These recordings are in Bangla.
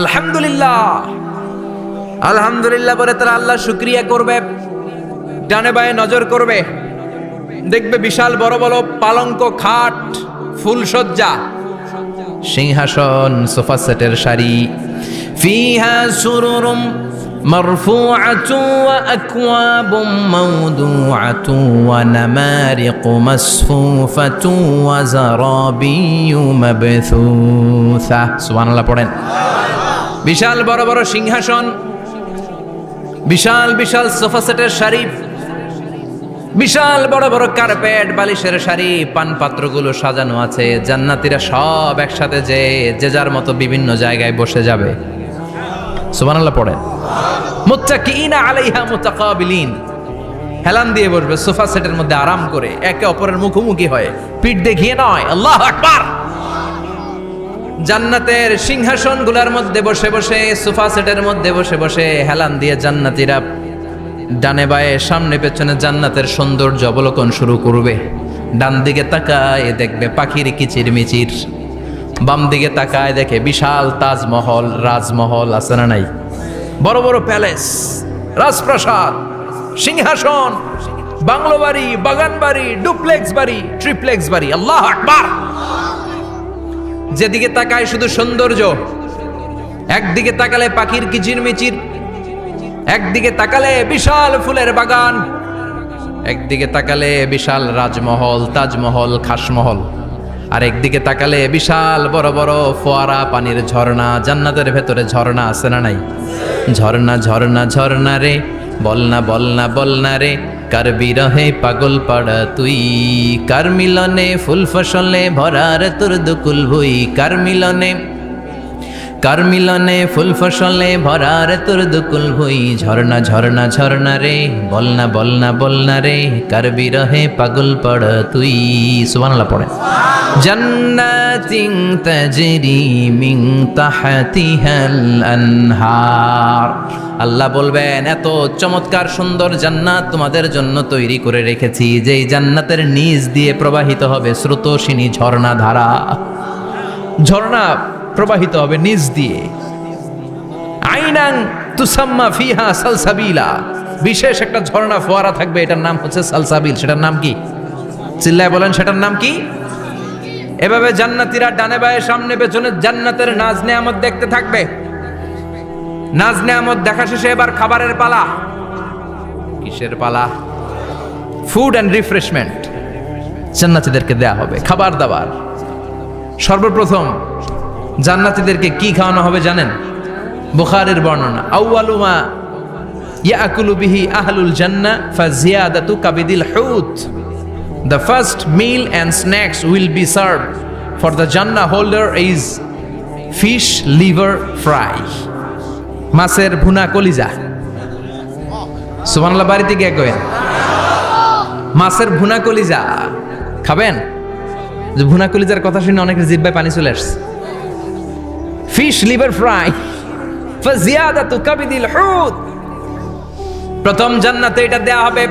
আলহামদুলিল্লাহ আলহামদুলিল্লাহ বলে তারা আল্লাহ শুকরিয়া করবে, ডানে বায়ে নজর করবে, দেখবে বিশাল বড় বড় পালঙ্ক, খাট, ফুলসজ্জা, সিংহাসন, সোফা সেটের সারি, ফিহা সুরুরুম মারফুআতু ওয়া আকওয়াবুম মাওদুআতু ওয়া নামারিকু মাসফুফাতু ওয়া যারাবিয়্যু মাবথুসা। সুবহানাল্লাহ পড়েন। বিশাল বড় বড় সিংহাসন, বিশাল বিশাল সোফা সেটের সারি, বিশাল বড় বড় কার্পেট, বালিশের সারি, পান পাত্রগুলো সাজানো আছে। জান্নাতীরা সব একসাথে যে যার মতো বিভিন্ন জায়গায় বসে যাবে। সুবহানাল্লাহ পড়েন। মুত্তাকিইনা আলাইহা মুতাকাবিলিন, হেলান দিয়ে বসবে সোফা সেটের মধ্যে আরাম করে, একে অপরের মুখোমুখি হয়ে, পিঠ দেখিয়ে নয়। আল্লাহু আকবার। জান্নাতের সিংহাসনগুলোর মধ্যে বসে বসে, সোফা সেটের মধ্যে বসে বসে হেলান দিয়ে জান্নাতীরা ডানে বায়ে সামনে পেছনে জান্নাতের সৌন্দর্য অবলোকন শুরু করবে। ডান দিকে তাকায় দেখবে পাখির কিচিরমিচির, বাম দিকে তাকায় দেখে বিশাল তাজমহল, রাজমহল আছে না নাই, বড় বড় প্যালেস, রাজপ্রাসাদ, সিংহাসন, বাংলো বাড়ি, বাগান বাড়ি, ডুপ্লেক্স বাড়ি, ট্রিপ্লেক্স বাড়ি। আল্লাহু আকবার। যেদিকে তাকায় শুধু সৌন্দর্য, একদিকে তাকালে পাখির কিচিরমিচির, একদিকে তাকালে বিশাল ফুলের বাগান, একদিকে তাকালে বিশাল রাজমহল, তাজমহল, খাসমহল, আর একদিকে তাকালে বিশাল বড় বড় ফোয়ারা, পানির ঝর্ণা। জান্নাতের ভেতরে ঝর্ণা আছে না নাই? ঝর্ণা ঝর্ণা ঝর্ণা রে, বলনা বলনা বলনা রে, কার বিরহে পাগল পাড়া তুই, কার মিলনে ফুল ফসলে ভরার তোর দুকুল ভুই, কার মিলনে ফুল ফসলে ভরার তোর দুকুল ভুই। ঝর্ণা ঝর্ণা ঝর্ণা রে, বলনা বলনা বলনা রে, কার বিরহে পাগল পাড়া তুই। সুবহানাল্লাহ পড়ে। জান্নাতিন তাজরি মিন তাহতিহাল আনহার, আল্লাহ বলবেন এত চমৎকার সুন্দর জান্নাত তোমাদের জন্য তৈরি করে রেখেছি, যেই জান্নাতের নিচ দিয়ে প্রবাহিত হবে স্রোতস্বিনী ঝর্ণা ধারা। ঝর্ণা প্রবাহিত হবে নিচ দিয়ে। আইনান তুসাম্মা ফিহা সালসাবিলা, বিশেষ একটা ঝর্ণা ফোয়ারা থাকবে, এটার নাম হচ্ছে সালসাবিল। সেটার নাম কি? চিল্লায় বলেন, সেটার নাম কি? এভাবে জান্নাতীরা ডানে বায়ে সামনে পেছনে জান্নাতের নাজ নেয়ামত দেখতে থাকবে। নাজ নেয়ামত দেখা শেষে এবার খাবারের পালা। কিসের পালা? ফুড অ্যান্ড রিফ্রেশমেন্ট জান্নাতীদেরকে দেয়া হবে, খাবার দাবার। সর্বপ্রথম জান্নাতীদেরকে কি খাওয়ানো হবে জানেন? বুখারীর বর্ণনা, আউয়ালু মা ইয়াকুলু বিহি আহলুল জান্নাহ ফাজিয়াদাতু কাবিদিল হুত। The first meal and snacks will be served for the Jannah holder is fish liver fry, মাছের ভুনা কলিজা। সুবহানাল্লাহ, বাড়িতে গিয়ে কইন মাছের ভুনা কলিজা খাবেন। যে ভুনা কলিজার কথা শুনে অনেকের জিহ্বায় পানি চলে আসছে। ফিশ লিভার ফ্রাই ফাজিয়াদাতু কাবিদিল হুত, প্রথম জান্নাতে এটা দেয়া হবে।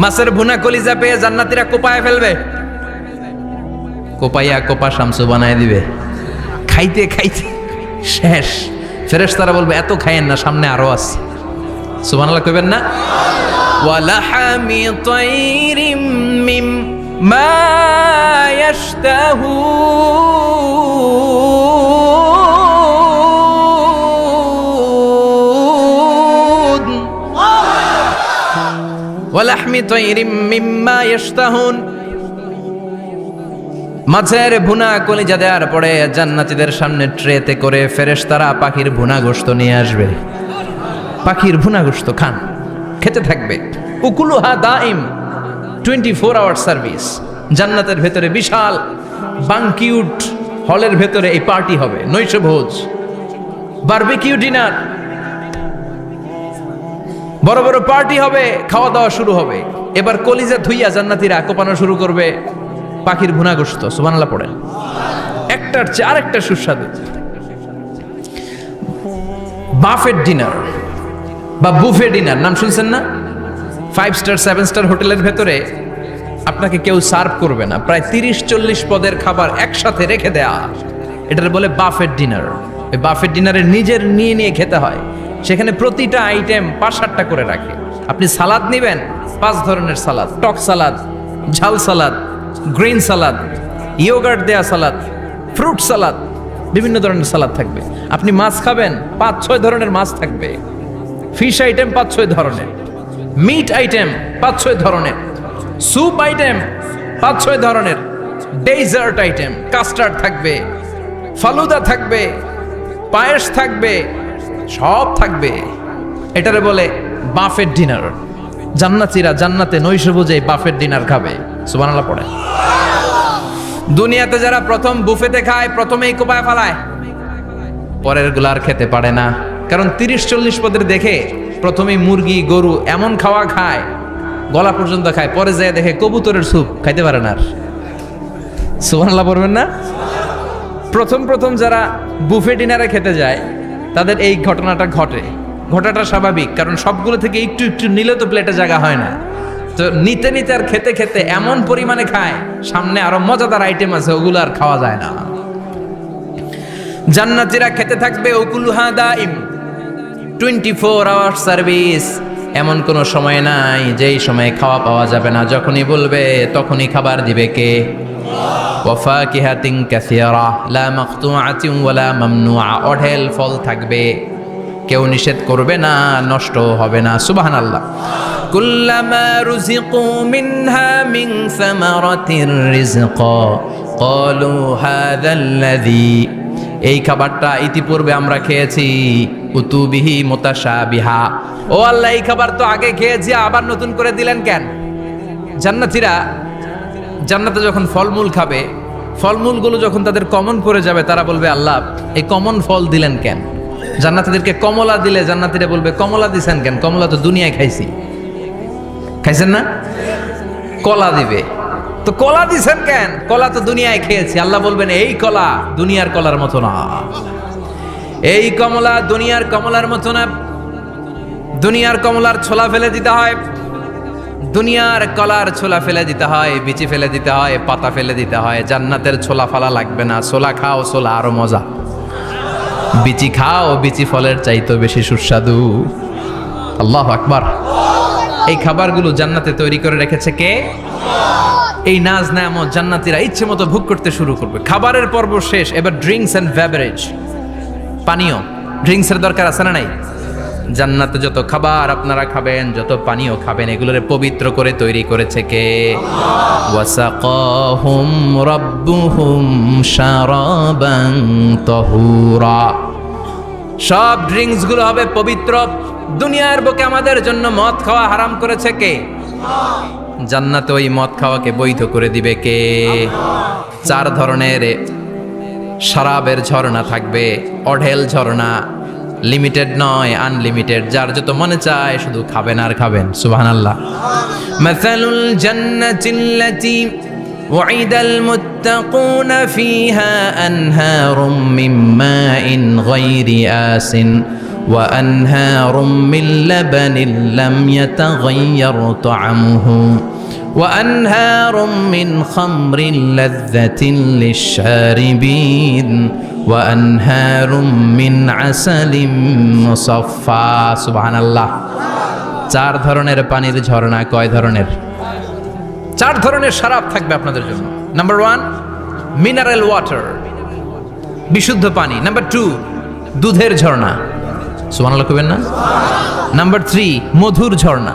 মাছের ভুনা কলিজা পেয়ে জান্নাতীরা কোপায় ফেলবে, কোপাইয়া কোপা শামসু বানায় দিবে। খাইতে খাইতে শেষ। ফেরেশতারা বলবে এত খাইয়েন না, সামনে আরো আছে। সুবহানাল্লাহ কইবেন না? ওয়ালাহামি তাইরিম মিম্মা ইয়াশতাহুন, ওয়ালাহমি তাইরিম মিম্মা ইয়াশতাহুন। মাছের ভুনা কলিজা দেওয়ার পরে জান্নাতীদের সামনে ট্রেতে করে ফেরেশতারা পাখির ভুনা গোশত নিয়ে আসবে। পাখির ভুনা গোশত খান, খেতে থাকবে। উকুলুহা দাইম, 24 আওয়ার সার্ভিস। জান্নাতের ভেতরে বিশাল বানকিউট হলের ভেতরে এই পার্টি হবে, নৈশভোজ, বারবিকিউ ডিনার, বড় বড় পার্টি হবে, খাওয়া দাওয়া শুরু হবে। এবার কলিজা ধুইয়া জান্নাতীরা কোপানো শুরু করবে পাখির ভুনা গোশত। সুবহানাল্লাহ পড়েন। একটার চেয়ে আরেকটা সুস্বাদু। বাফেট ডিনার বা বুফে ডিনার নাম শুনছেন না? 5 স্টার 7 স্টার হোটেলের ভেতরে আপনাকে কেউ সার্ভ করবে না, প্রায় 30-40 পদের খাবার একসাথে রেখে দেয়া, এটার বলে বাফেট ডিনার। ওই বাফেট ডিনারে নিজের নিয়ে নিয়ে খেতে হয়। সেখানে প্রতিটা আইটেম 5-7টা করে রাখে। আপনি সালাদ নেবেন, 5 ধরনের সালাদ, টক সালাদ, ঝাল সালাদ, গ্রিন সালাদ, ইয়োগার্ট দেয়া সালাদ, ফ্রুট সালাদ, বিভিন্ন ধরনের সালাদ থাকবে। আপনি মাছ খাবেন, 5-6 ধরনের মাছ থাকবে। ফিশ আইটেম 5-6 ধরনের, মিট আইটেম 5-6 ধরনের, স্যুপ আইটেম 5-6 ধরনের, ডেজার্ট আইটেম, কাস্টার্ড থাকবে, ফালুদা থাকবে, পায়েস থাকবে, সব থাকবে। এটারে বলে বাফেট ডিনার। জান্নাতীরা জান্নাতে নৈশভোজে বাফেট ডিনার খাবে। সুবহানাল্লাহ পড়ে। দুনিয়াতে যারা প্রথম বুফেতে খায়, প্রথমেই কোপায় ফেলায়, পরের গুলার খেতে পারে না। কারণ 30-40 পদের দেখে প্রথমেই মুরগি গরু এমন খাওয়া খায়, গলা পর্যন্ত খায়, পরে যায় দেখে কবুতরের স্যুপ খাইতে পারে না আর। সুবহানাল্লাহ পড়বেন না? প্রথম যারা বুফে ডিনারে খেতে যায় তাদের এই ঘটনাটা ঘটাটা স্বাভাবিক, কারণ সবগুলো থেকে একটু একটু নিলে তো প্লেটে জায়গা হয় না। তো নিতে নিতে আর খেতে খেতে এমন পরিমাণে খায়, সামনে আরো মজাদার আইটেম আছে, ওগুলো আর খাওয়া যায় না। জান্নাতীরা খেতে থাকবে উকুলুহা দাইম, 24 আওয়ার সার্ভিস। এমন কোনো সময় নাই যেই সময় খাওয়া পাওয়া যাবে না। যখনই বলবে তখনই খাবার দিবে কে? ওয়াফাকিহাতিন কাসীরা লা মাকতুআতিন ওয়ালা মামনুআ। অঢেল ফল থাকবে, কেউ নিষেধ করবে না, নষ্ট হবে না। সুবহানাল্লাহ। কুল্লামা রুজিকু মিনহা মিন সামারাতির রিজকা ক্বালু হাযাল্লাযী। এই খাবারটা ইতিপূর্বে আমরা খেয়েছি, উতুবিহি মুতাশাবিহা। ও আল্লাহ, এই খাবার তো আগে খেয়েছি, আবার নতুন করে দিলেন কেন? জান্নাতীরা জান্নাতে যখন ফলমূল খাবে, ফলমূলগুলো যখন তাদের কমন পড়ে যাবে, তারা বলবে আল্লাহ এই কমন ফল দিলেন কেন? জান্নাতীদেরকে কমলা দিলে জান্নাতীরা বলবে কমলা দিছেন কেন? কমলা তো দুনিয়ায় খাইছি। খাইছেন না? কলা দিবে, তো কলা দিছেন কেন? কলা তো দুনিয়ায় খেয়েছি। আল্লাহ বলবেন এই কলা দুনিয়ার কলার মতো না, এই কমলা দুনিয়ার কমলার মতো না। দুনিয়ার কমলার ছোলা ফেলে দিতে হয়, দুনিয়ার কলার ছোলা ফেলে দিতে হয়, বিচি ফেলে দিতে হয়, পাতা ফেলে দিতে হয়। জান্নাতের ছোলা ফালা লাগবে না। ছোলা খাও, ছোলা আরো মজা। বিচি খাও, বিচি ফলের চাইতে বেশি সুস্বাদু। আল্লাহু আকবার। এই খাবারগুলো জান্নাতে তৈরি করে রেখেছে কে? এই নাজ নেয়ামত জান্নাতীরা ইচ্ছে মতো ভোগ করতে শুরু করবে। খাবারের পর্ব শেষ, এবার ড্রিঙ্কস এন্ড বেভারেজ, পানীয়। ড্রিঙ্কসের দরকার আছে না নাই? জান্নাতে যত খাবার আপনারা খাবেন, যত পানীয় খাবেন, এগুলোরে পবিত্র করে তৈরি করেছে কে? ওয়াসাকাহুম রাব্বুহুম শারাবান তাহুরা। সব ড্রিঙ্কস গুলো হবে পবিত্র। দুনিয়ার বুকে আমাদের জন্য মদ খাওয়া হারাম করেছে কে? জান্নাতে ওই মদ খাওয়াকে বৈধ করে দিবে কে? 4 ধরনের শরাবের ঝর্ণা থাকবে, অঢেল ঝর্ণা, লিমিটেড নয়, আনলিমিটেড। যার যত মনে চায় শুধু খাবেন আর খাবেন। সুবহানাল্লাহ। মাসালুল জান্নাতিল্লাতী ওয়াইদাল মুত্তাকুনা ফিহা আনহারুম মিন মাইন গায়রি আসিন ওয়া আনহারুম মিন লাবানিন লাম ইয়াতাগায়্যার তা'আমুহু ওয়া আনহারুম মিন খামরিন লাযযাতিন লিশ-শারিবিন ওয়া আনহারুম মিন আসালিম মুসাফফা। সুবহানাল্লাহ। 4 ধরনের পানির ঝর্ণা। কয় ধরনের? 4 ধরনের শরাব থাকবে আপনাদের জন্য। নাম্বার 1 মিনারেল ওয়াটার, বিশুদ্ধ পানি। নাম্বার 2 দুধের ঝর্ণা। সুবহানাল্লাহ কইবেন না? নাম্বার 3 মধুর ঝর্ণা।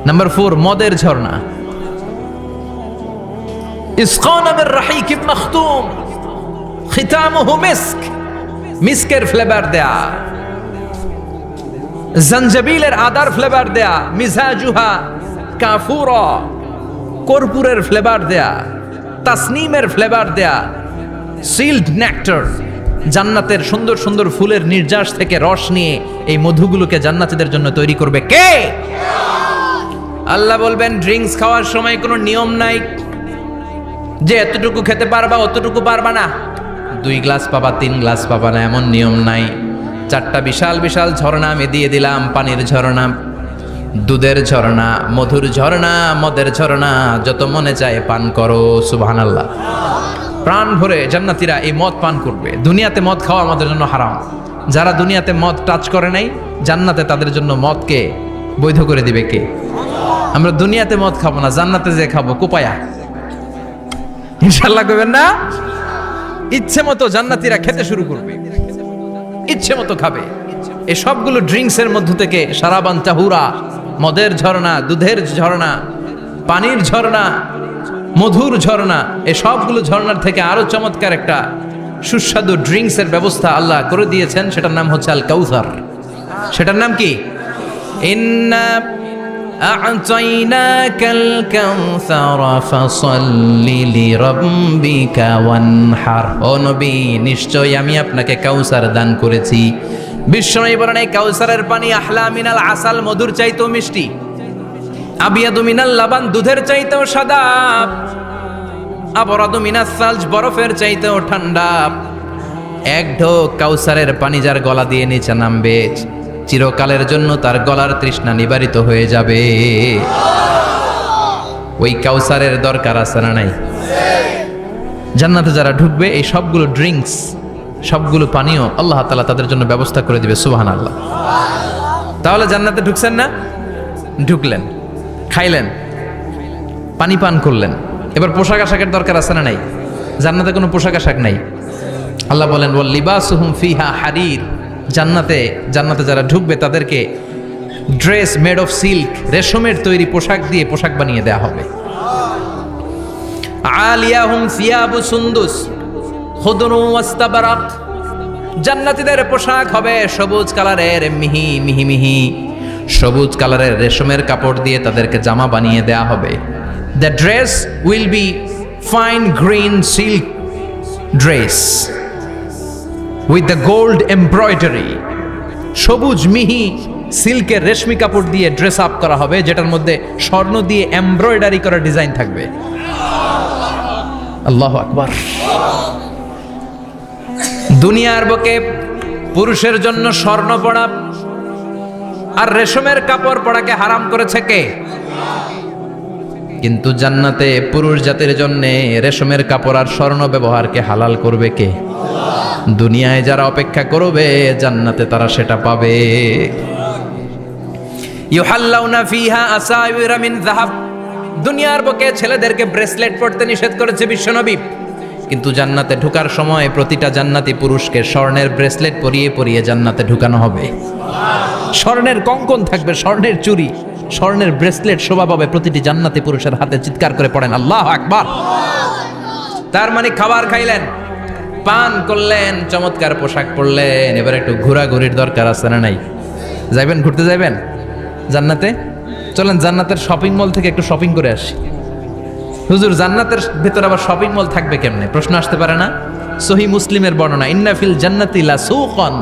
নাম্বার 4 মদের ঝর্ণা। ইসকানা বির রাহিকিম মাখতুম খিতামুহু মিস্ক, মিস্কের ফ্লেভার দেয়া। জঞ্জাবিলের আদার ফ্লেভার দেয়া। মিজাজুহা কাফুরা, কর্পূরের ফ্লেভার দেয়া। তাসনিমের ফ্লেভার দেয়া। সিল্ড নেক্টার, জান্নাতের সুন্দর সুন্দর ফুলের নির্যাস থেকে রস নিয়ে এই মধুগুলোকে জান্নাতীদের জন্য তৈরি করবে কে? আল্লাহ বলবেন ড্রিঙ্কস খাওয়ার সময় কোনো নিয়ম নাই যে এতটুকু খেতে পারবা অতটুকু পারবা না, 2 গ্লাস পাবা 3 গ্লাস পাবা না, এমন নিয়ম নাই। 4টা বিশাল বিশাল ঝর্ণা আমি দিয়ে দিলাম। পানির ঝর্ণা, দুধের ঝর্ণা, মধুর ঝর্ণা, মদের ঝর্ণা। যত মনে চায় পান করো। সুবহানাল্লাহ। প্রাণ ভরে জান্নাতীরা এই মদ পান করবে। দুনিয়াতে মদ খাওয়া আমাদের জন্য হারাম। যারা দুনিয়াতে মদ টাচ করে নাই, জান্নাতে তাদের জন্য মদকে বৈধ করে দিবে কে? আমরা দুনিয়াতে মদ খাবো না, জান্নাতে যে খাবো কোপায়া। ইনশাআল্লাহ কইবেন না? ইচ্ছে মতো জান্নাতীরা খেতে শুরু করবে, ইচ্ছে মতো খাবে। এই সবগুলো ড্রিঙ্কসের মধ্য থেকে সারাবান তাহুরা, মদের ঝর্ণা, দুধের ঝর্ণা, পানির ঝর্ণা, মধুর ঝর্ণা, এই সবগুলো ঝর্ণার থেকে আরো চমৎকার একটা সুস্বাদু ড্রিঙ্কসের ব্যবস্থা আল্লাহ করে দিয়েছেন। সেটার নাম হচ্ছে আল কাউসার। সেটার নাম কি? ইন্না আ'তাইনাকাল কাউসার ফাসাল্লি লিরাব্বিকা ওয়ানহার। ও নবী, নিশ্চয়ই আমি আপনাকে কাউসার দান করেছি। বিশ্বনবী বলেন, এই কাউসারের পানি আহলা মিনাল আসাল, মধুর চাইতেও মিষ্টি। আবিয়াদু মিনাল লাবান, দুধের চাইতেও সাদা। আবরাদু মিনাস সালজ, বরফের চাইতেও ঠান্ডা। এক ঢোক কাউসারের পানি যার গলা দিয়ে নিচে নামবে, চিরকালের জন্য তার গলার তৃষ্ণা নিবারিত হয়ে যাবে। ওই কাউসারের দরকার আছে না নাই? জান্নাতে যারা ঢুকবে, এই সবগুলো ড্রিঙ্কস, সবগুলো পানীয় আল্লাহ তাআলা তাদের জন্য ব্যবস্থা করে দিবে। সুবহানাল্লাহ। তাহলে জান্নাতে ঢুকছেন না? ঢুকলেন, খাইলেন, পানি পান করলেন। এবার পোশাক আশাকের দরকার আছে না নাই? জান্নাতে কোনো পোশাক আশাক নাই। আল্লাহ বলেন, ওয়াল লিবাসুহুম ফিহা হারির। জান্নাতে যারা ঢুকবে তাদেরকে ড্রেস মেড অফ সিল্ক, রেশমের তৈরি পোশাক দিয়ে পোশাক বানিয়ে দেয়া হবে। আলিয়াহুম সিয়াবু সুন্দুস খুদরু ওয়াস্তাবরাক। জান্নাতীদের পোশাক হবে সবুজ কালারের, মিহি মিহি মিহি সবুজ কালারের রেশমের কাপড় দিয়ে তাদেরকে জামা বানিয়ে দেয়া হবে। The dress will be fine green silk dress with the gold embroidery. সবুজ মিহি সিল্কের রেশমি কাপড় দিয়ে ড্রেস আপ করা হবে, যেটার মধ্যে স্বর্ণ দিয়ে এমব্রয়ডারি করা ডিজাইন থাকবে। আল্লাহু আকবার। দুনিয়ার বুকে পুরুষের জন্য স্বর্ণ পরা আর রেশমের কাপড় পরাকে হারাম করেছে কে? কিন্তু জান্নাতে পুরুষ জাতির জন্য রেশমের কাপড় আর স্বর্ণ ব্যবহারকে হালাল করবে কে? দুনিয়ায় যারা অপেক্ষা করবে, জান্নাতে তারা সেটা পাবে। ইউহাল্লাউনা ফিহা আসাইরা মিন যাহাব। দুনিয়ার বুকে ছেলেদেরকে ব্রেসলেট পরতে নিষেধ করেছে বিশ্বনবী, কিন্তু জান্নাতে ঢোকার সময় প্রতিটা জান্নাতি পুরুষকে স্বর্ণের ব্রেসলেট পরিয়ে পরিয়ে জান্নাতে ঢুকানো হবে। স্বর্ণের কঙ্কন থাকবে, স্বর্ণের চুড়ি, স্বর্ণের ব্রেসলেট শোভা পাবে প্রতিটি জান্নাতি পুরুষের হাতে। চিৎকার করে পড়েন আল্লাহু আকবার। তার মানে খাবার খাইলেন, পান করলেন, চমৎকার পোশাক পরলেন, এবার একটু ঘোরাঘুরির দরকার আছে না নাই? যাইবেন, ঘুরতে যাইবেন জান্নাতে? চলেন জান্নাতের শপিং মল থেকে একটু শপিং করে আসি। হুজুর, জান্নাতের ভেতর আবার শপিং মল থাকবে কেমনে? প্রশ্ন আসতে পারে না? সহিহ মুসলিমের বর্ণনা, ইন্না ফিল জান্নাতি লা সুকান।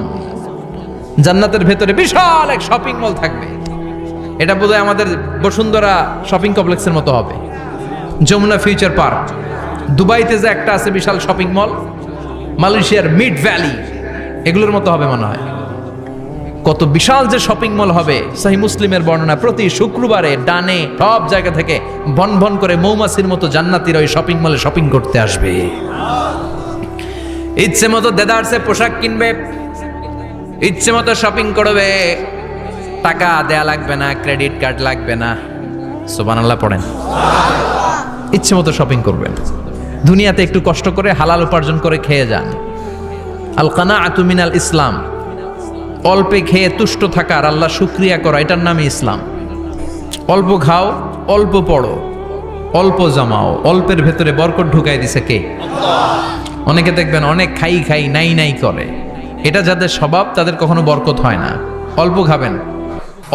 জান্নাতের ভেতরে বিশাল এক শপিং মল থাকবে। এটা বোধহয় আমাদের বসুন্ধরা শপিং কমপ্লেক্সের মতো হবে, যমুনা ফিউচার পার্ক। দুবাইতে যে একটা আছে বিশাল শপিং মল, মালয়েশিয়ার মিড ভ্যালি, এগুলোর মতো হবে মনে হয়। কত বিশাল যে শপিং মল হবে। সহিহ মুসলিমের বর্ণনা, প্রতি শুক্রবারে ডানে সব জায়গা থেকে ভন ভন করে মৌমাছির মতো জান্নাতীরা ওই শপিং মলে শপিং করতে আসবে। ইচ্ছে মতো দেদারসে পোশাক কিনবে, ইচ্ছে মতো শপিং করবে, টাকা দেয়া লাগবে না, ক্রেডিট কার্ড লাগবে না। সুবহানাল্লাহ পড়েন। ইচ্ছে মতো শপিং করবেন। দুনিয়াতে একটু কষ্ট করে হালাল উপার্জন করে খেয়ে যান। আল কানাআতু মিনাল ইসলাম। অল্পে খেয়ে তুষ্ট থাকা আর আল্লাহ শুকরিয়া করা, এটার নামই ইসলাম। অল্প খাও, অল্প পড়ো, অল্প জমাও, অল্পের ভেতরে বরকত ঢুকাই দিছে কে? অনেকে দেখবেন অনেক খাই খাই নাই নাই করে, এটা যাদের স্বভাব তাদের কখনো বরকত হয় না। অল্প খাবেন,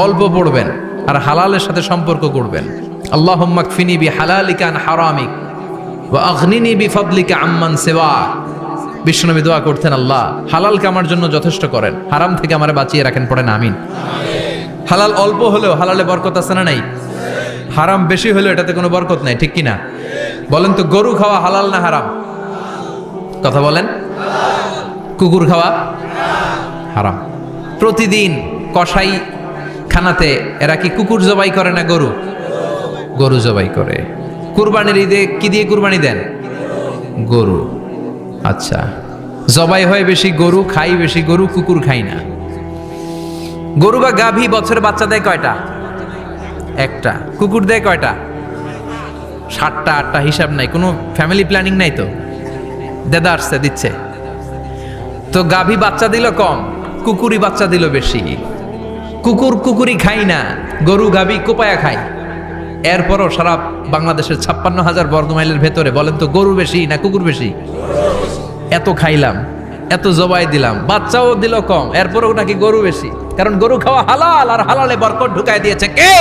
অল্প পড়বেন, আর হালালের সাথে সম্পর্ক করবেন। আল্লাহুম্মা কফিনি বিহালালিকা আন হারামিক ওয়া আগনিনি বিফাদলিকা আম্মান সিওয়াক। বিশ্বনবী দোয়া করতেন, আল্লাহ হালালকে আমার জন্য যথেষ্ট করেন, হারাম থেকে আমারে বাঁচিয়ে রাখেন। পড়েন আমিন। হালাল অল্প হলেও হালালে বরকত আছে না নাই? হারাম বেশি হলেও এটাতে কোনো বরকত নাই, ঠিক কিনা? বলেন তো, গরু খাওয়া হালাল না হারাম? কথা বলেন। কুকুর খাওয়া হারাম। প্রতিদিন কসাই খানাতে এরা কি কুকুর জবাই করে না গরু? গরু জবাই করে। কুরবানির ঈদে কি দিয়ে কুরবানি দেন? গরু। আচ্ছা, জবাই হয় বেশি গরু, খাই বেশি গরু, কুকুর খাই না। গরু বা গাভী বছরে বাচ্চা দেয় কয়টা? একটা। কুকুর দেয় কয়টা? 7টা 8টা, হিসাব নাই, কোনো ফ্যামিলি প্ল্যানিং নাই তো, দেদা আসছে দিচ্ছে। তো গাভী বাচ্চা দিল কম, কুকুরি বাচ্চা দিল বেশি। কুকুরি খাই না, গরু গাভী কোপায়া খাই। এরপরও সারা বাংলাদেশের 56,000 বর্গমাইলের ভেতরে বলেন তো গরু বেশি না কুকুর বেশি? এত খাইলাম, এত জবাই দিলাম, বাচ্চাও দিল কম, এরপরও নাকি গরু বেশি। কারণ গরু খাওয়া হালাল, আর হালালে বরকত ঢুকায় দিয়েছে কে?